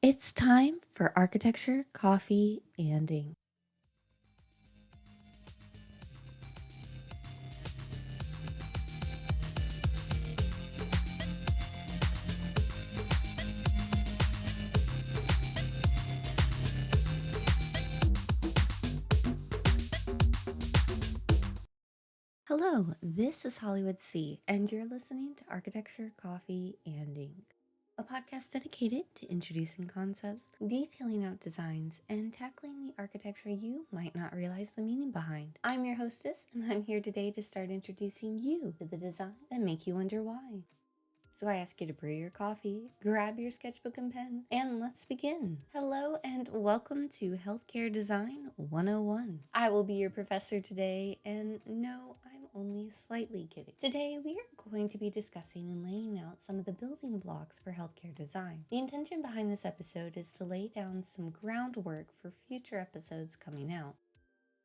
It's time for architecture, coffee, and ink. Hello, this is Hollywood C, and you're listening to Architecture, Coffee, and Ink, a podcast dedicated to introducing concepts, detailing out designs, and tackling the architecture you might not realize the meaning behind. I'm your hostess, and I'm here today to start introducing you to the design that make you wonder why. So I ask you to brew your coffee, grab your sketchbook and pen, and let's begin. Hello and welcome to Healthcare Design 101. I will be your professor today, and no, I'm only slightly kidding. Today we are going to be discussing and laying out some of the building blocks for healthcare design. The intention behind this episode is to lay down some groundwork for future episodes coming out,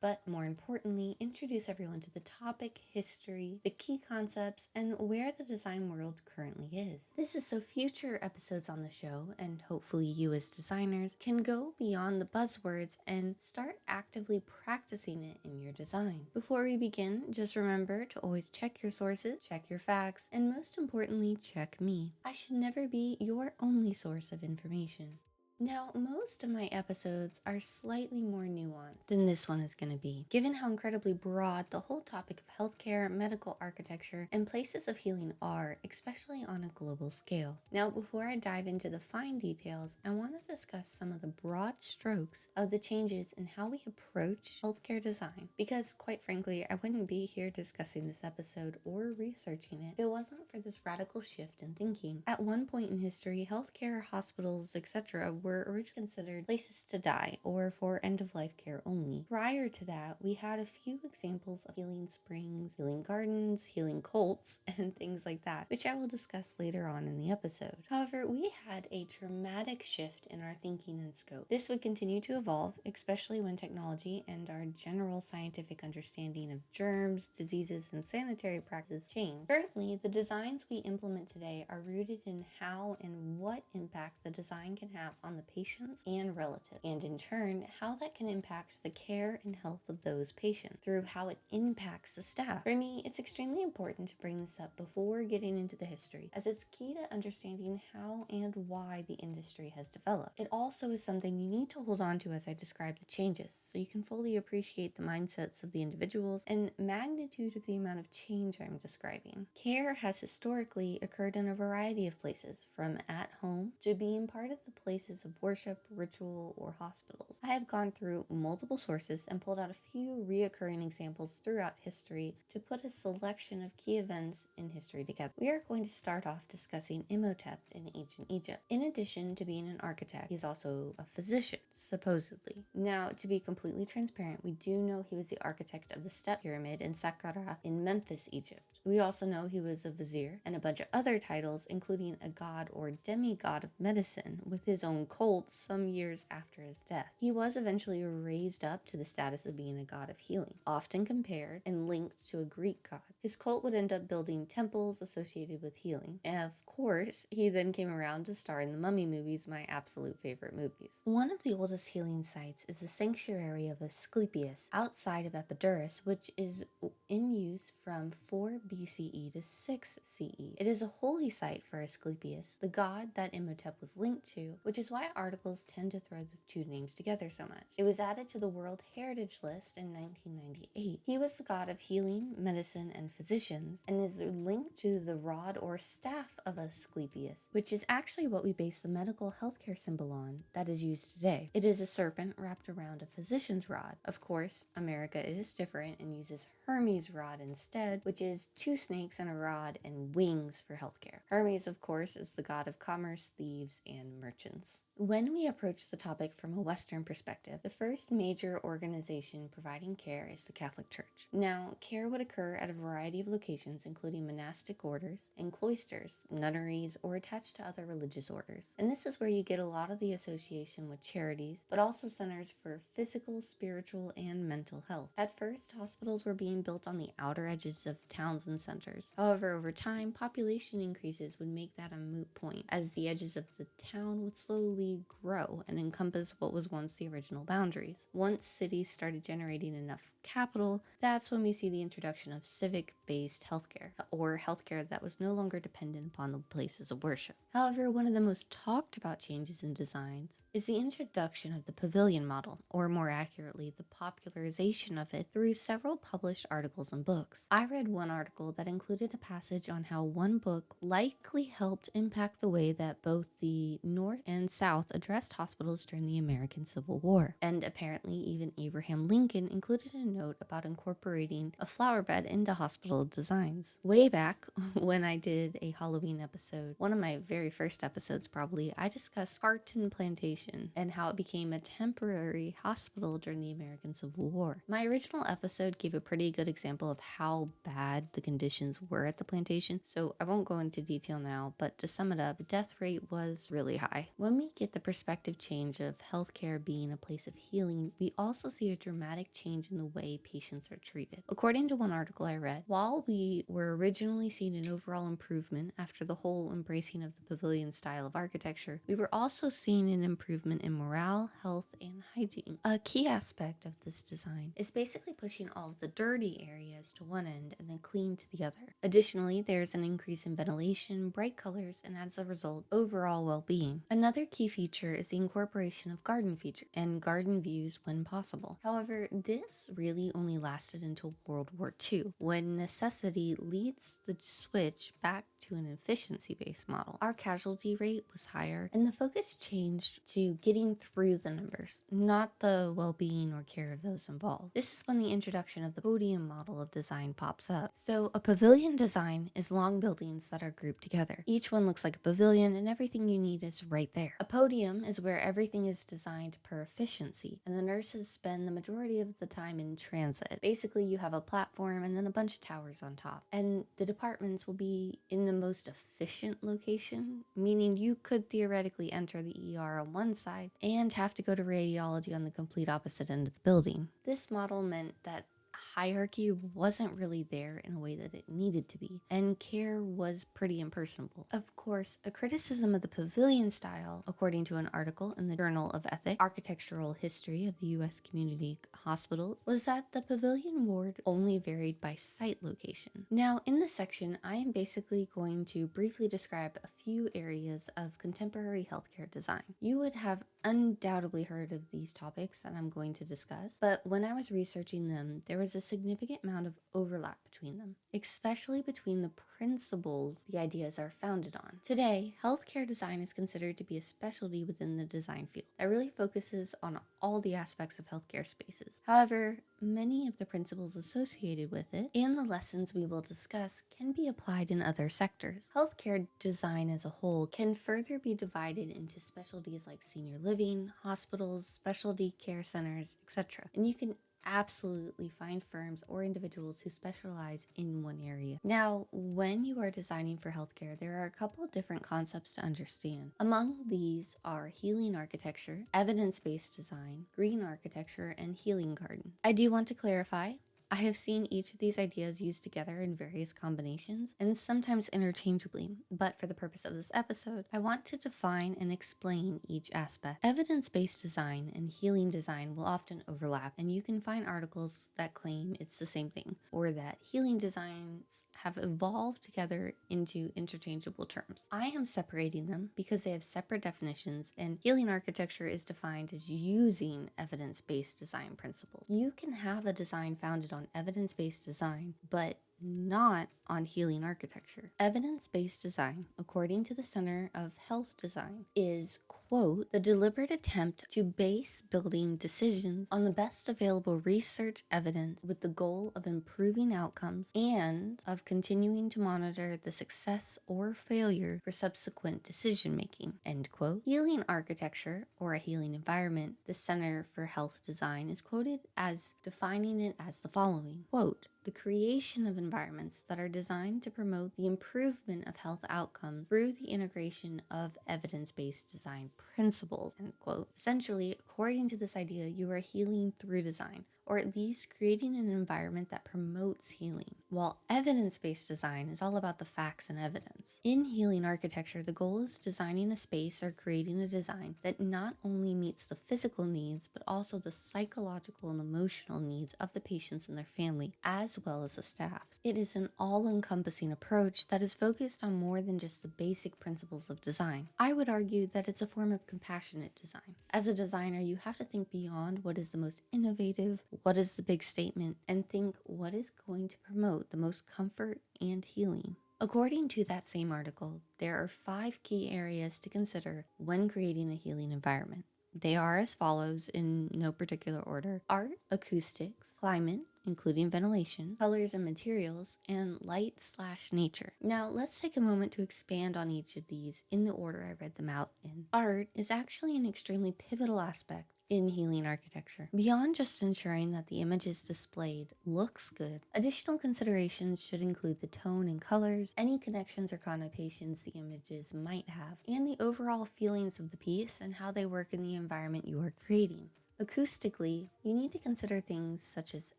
but more importantly, introduce everyone to the topic, history, the key concepts, and where the design world currently is. This is so future episodes on the show, and hopefully you as designers, can go beyond the buzzwords and start actively practicing it in your design. Before we begin, just remember to always check your sources, check your facts, and most importantly, check me. I should never be your only source of information. Now, most of my episodes are slightly more nuanced than this one is going to be, given how incredibly broad the whole topic of healthcare, medical architecture, and places of healing are, especially on a global scale. Now, before I dive into the fine details, I want to discuss some of the broad strokes of the changes in how we approach healthcare design, because quite frankly, I wouldn't be here discussing this episode or researching it if it wasn't for this radical shift in thinking. At one point in history, healthcare, hospitals, etc. were originally considered places to die or for end-of-life care only. Prior to that, we had a few examples of healing springs, healing gardens, healing cults, and things like that, which I will discuss later on in the episode. However, we had a dramatic shift in our thinking and scope. This would continue to evolve, especially when technology and our general scientific understanding of germs, diseases, and sanitary practices change. Currently, the designs we implement today are rooted in how and what impact the design can have on the patients and relatives, and in turn, how that can impact the care and health of those patients through how it impacts the staff. For me, it's extremely important to bring this up before getting into the history, as it's key to understanding how and why the industry has developed. It also is something you need to hold on to as I describe the changes, so you can fully appreciate the mindsets of the individuals and magnitude of the amount of change I'm describing. Care has historically occurred in a variety of places, from at home to being part of the places of worship, ritual, or hospitals. I have gone through multiple sources and pulled out a few reoccurring examples throughout history to put a selection of key events in history together. We are going to start off discussing Imhotep in ancient Egypt. In addition to being an architect, he's also a physician, supposedly. Now, to be completely transparent, we do know he was the architect of the Step Pyramid in Saqqara in Memphis, Egypt. We also know he was a vizier and a bunch of other titles, including a god or demigod of medicine with his own cult some years after his death. He was eventually raised up to the status of being a god of healing, often compared and linked to a Greek god. His cult would end up building temples associated with healing. And of course, he then came around to star in the Mummy movies, my absolute favorite movies. One of the oldest healing sites is the sanctuary of Asclepius outside of Epidaurus, which is in use from 4 BCE to 6 CE. It is a holy site for Asclepius, the god that Imhotep was linked to, which is why articles tend to throw the two names together so much. It was added to the World Heritage List in 1998. He was the god of healing, medicine, and physicians, and is linked to the rod or staff of Asclepius, which is actually what we base the medical healthcare symbol on that is used today. It is a serpent wrapped around a physician's rod. Of course, America is different and uses Hermes' rod instead, which is two snakes and a rod and wings for healthcare. Hermes, of course, is the god of commerce, thieves, and merchants. When we approach the topic from a Western perspective, the first major organization providing care is the Catholic Church. Now, care would occur at a variety of locations, including monastic orders and cloisters, nunneries, or attached to other religious orders. And this is where you get a lot of the association with charities, but also centers for physical, spiritual, and mental health. At first, hospitals were being built on the outer edges of towns and centers. However, over time, population increases would make that a moot point, as the edges of the town would slowly slowly grow and encompass what was once the original boundaries. Once cities started generating enough capital, that's when we see the introduction of civic-based healthcare, or healthcare that was no longer dependent upon the places of worship. However, one of the most talked about changes in designs is the introduction of the pavilion model, or more accurately, the popularization of it through several published articles and books. I read one article that included a passage on how one book likely helped impact the way that both the North and South addressed hospitals during the American Civil War. And apparently, even Abraham Lincoln included a note about incorporating a flower bed into hospital designs. Way back when I did a Halloween episode, one of my very first episodes probably, I discussed Scarton Plantation and how it became a temporary hospital during the American Civil War. My original episode gave a pretty good example of how bad the conditions were at the plantation, so I won't go into detail now, but to sum it up, the death rate was really high. When we get the perspective change of healthcare being a place of healing, we also see a dramatic change in the way patients are treated. According to one article I read, while we were originally seeing an overall improvement after the whole embracing of the pavilion style of architecture, we were also seeing an improvement in morale, health, and hygiene. A key aspect of this design is basically pushing all of the dirty areas to one end and then clean to the other. Additionally, there's an increase in ventilation, bright colors, and as a result, overall well-being. Another key feature is the incorporation of garden features and garden views when possible. However, this really only lasted until World War II, when necessity leads the switch back to an efficiency-based model. Our casualty rate was higher, and the focus changed to getting through the numbers, not the well-being or care of those involved. This is when the introduction of the podium model of design pops up. So a pavilion design is long buildings that are grouped together. Each one looks like a pavilion, and everything you need is right there. A podium is where everything is designed per efficiency, and the nurses spend the majority of the time in transit. Basically, you have a platform and then a bunch of towers on top, and the departments will be in the most efficient location, meaning you could theoretically enter the ER on one side and have to go to radiology on the complete opposite end of the building. This model meant that hierarchy wasn't really there in a way that it needed to be, and care was pretty impersonal. Of course, a criticism of the pavilion style, according to an article in the Journal of Ethics, Architectural History of the U.S. Community Hospitals, was that the pavilion ward only varied by site location. Now, in this section, I am basically going to briefly describe a few areas of contemporary healthcare design. You would have undoubtedly heard of these topics that I'm going to discuss, but when I was researching them, there was a significant amount of overlap between them, especially between the principles the ideas are founded on. Today, healthcare design is considered to be a specialty within the design field that really focuses on all the aspects of healthcare spaces. However, many of the principles associated with it and the lessons we will discuss can be applied in other sectors. Healthcare design as a whole can further be divided into specialties like senior living, hospitals, specialty care centers, etc. And you can absolutely find firms or individuals who specialize in one area. Now, when you are designing for healthcare, there are a couple of different concepts to understand. Among these are healing architecture, evidence-based design, green architecture, and healing gardens. I do want to clarify, I have seen each of these ideas used together in various combinations and sometimes interchangeably, but for the purpose of this episode, I want to define and explain each aspect. Evidence-based design and healing design will often overlap, and you can find articles that claim it's the same thing, or that healing designs have evolved together into interchangeable terms. I am separating them because they have separate definitions, and healing architecture is defined as using evidence-based design principles. You can have a design founded on evidence-based design, but not on healing architecture. Evidence-based design, according to the Center of Health Design, is, quote, the deliberate attempt to base building decisions on the best available research evidence with the goal of improving outcomes and of continuing to monitor the success or failure for subsequent decision making, end quote. Healing architecture, or a healing environment, the Center for Health Design is quoted as defining it as the following, quote, the creation of environments that are designed to promote the improvement of health outcomes through the integration of evidence-based design principles, end quote. Essentially, according to this idea, you are healing through design, or at least creating an environment that promotes healing. While evidence-based design is all about the facts and evidence. In healing architecture, the goal is designing a space or creating a design that not only meets the physical needs, but also the psychological and emotional needs of the patients and their family, as well as the staff. It is an all-encompassing approach that is focused on more than just the basic principles of design. I would argue that it's a form of compassionate design. As a designer, you have to think beyond what is the most innovative, what is the big statement, and think what is going to promote the most comfort and healing. According to that same article, there are 5 key areas to consider when creating a healing environment. They are as follows in no particular order: art, acoustics, climate, including ventilation, colors and materials, and light/nature. Now, let's take a moment to expand on each of these in the order I read them out in. Art is actually an extremely pivotal aspect in healing architecture. Beyond just ensuring that the images displayed looks good, additional considerations should include the tone and colors, any connections or connotations the images might have, and the overall feelings of the piece and how they work in the environment you are creating. Acoustically, you need to consider things such as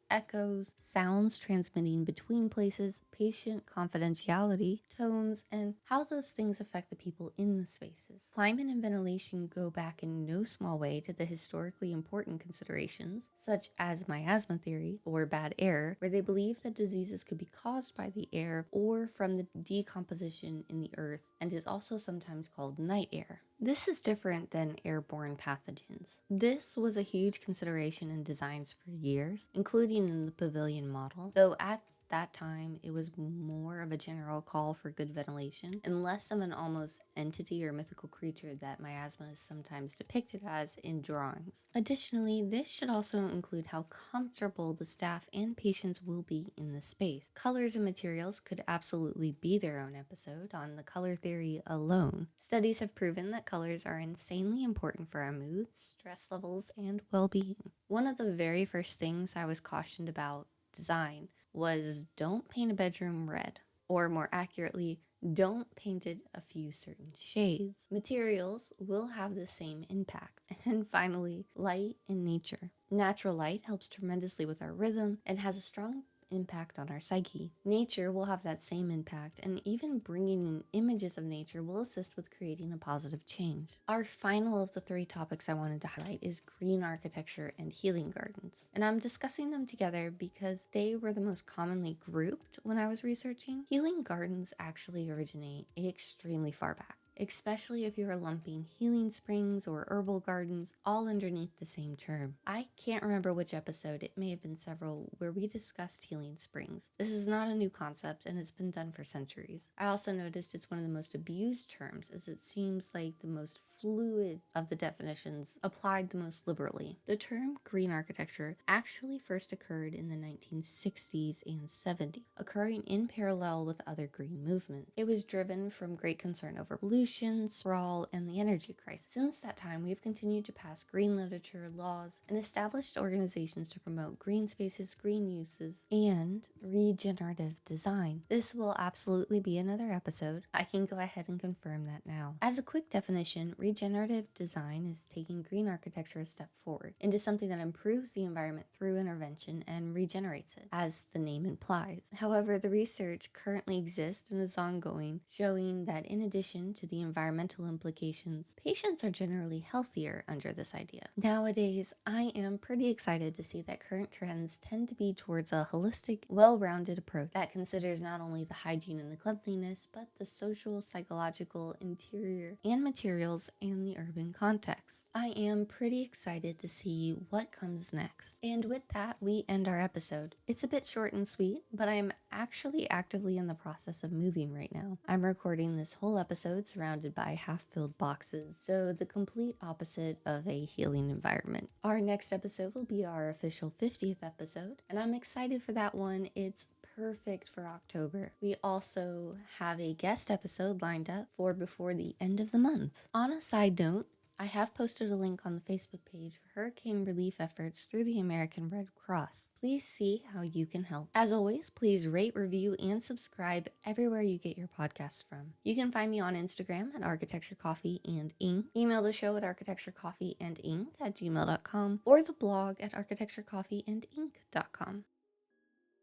echoes, sounds transmitting between places, patient confidentiality, tones, and how those things affect the people in the spaces. Climate and ventilation go back in no small way to the historically important considerations, such as miasma theory or bad air, where they believe that diseases could be caused by the air or from the decomposition in the earth, and is also sometimes called night air. This is different than airborne pathogens. This was a huge consideration in designs for years, including in the pavilion model, though at that time it was more of a general call for good ventilation and less of an almost entity or mythical creature that miasma is sometimes depicted as in drawings. Additionally, this should also include how comfortable the staff and patients will be in the space. Colors and materials could absolutely be their own episode on the color theory alone. Studies have proven that colors are insanely important for our moods, stress levels, and well-being. One of the very first things I was cautioned about design was don't paint a bedroom red, or more accurately, don't paint it a few certain shades. Materials will have the same impact. And finally, light and nature. Natural light helps tremendously with our rhythm and has a strong impact on our psyche. Nature will have that same impact, and even bringing in images of nature will assist with creating a positive change. Our final of the 3 topics I wanted to highlight is green architecture and healing gardens. And I'm discussing them together because they were the most commonly grouped when I was researching. Healing gardens actually originate extremely far back, especially if you are lumping healing springs or herbal gardens all underneath the same term. I can't remember which episode, it may have been several, where we discussed healing springs. This is not a new concept and has been done for centuries. I also noticed it's one of the most abused terms, as it seems like the most fluid of the definitions applied the most liberally. The term green architecture actually first occurred in the 1960s and 70s, occurring in parallel with other green movements. It was driven from great concern over pollution, sprawl, and the energy crisis. Since that time, we've continued to pass green literature, laws, and established organizations to promote green spaces, green uses, and regenerative design. This will absolutely be another episode. I can go ahead and confirm that now. As a quick definition, regenerative design is taking green architecture a step forward into something that improves the environment through intervention and regenerates it, as the name implies. However, the research currently exists and is ongoing, showing that in addition to the environmental implications, patients are generally healthier under this idea. Nowadays, I am pretty excited to see that current trends tend to be towards a holistic, well-rounded approach that considers not only the hygiene and the cleanliness, but the social, psychological, interior, and materials and the urban context. I am pretty excited to see what comes next. And with that, we end our episode. It's a bit short and sweet, but I am actually actively in the process of moving right now. I'm recording this whole episode surrounded by half-filled boxes, so the complete opposite of a healing environment. Our next episode will be our official 50th episode, and I'm excited for that one. It's perfect for October. We also have a guest episode lined up for before the end of the month. On a side note, I have posted a link on the Facebook page for hurricane relief efforts through the American Red Cross. Please see how you can help. As always, please rate, review, and subscribe everywhere you get your podcasts from. You can find me on Instagram at Architecture Coffee and Ink, email the show at architecturecoffeeandink@gmail.com, or the blog at architecturecoffeeandink.com.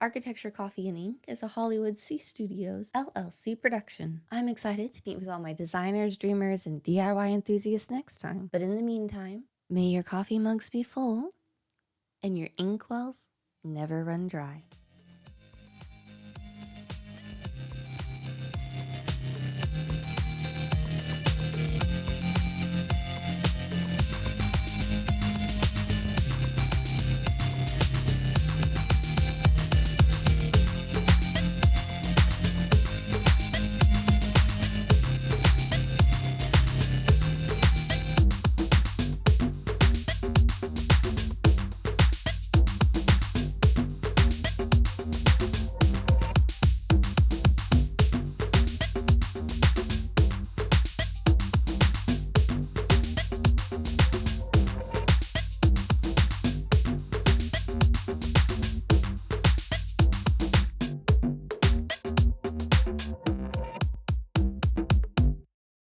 Architecture Coffee and Ink is a Hollywood C Studios LLC production. I'm excited to meet with all my designers, dreamers, and DIY enthusiasts next time. But in the meantime, may your coffee mugs be full and your inkwells never run dry.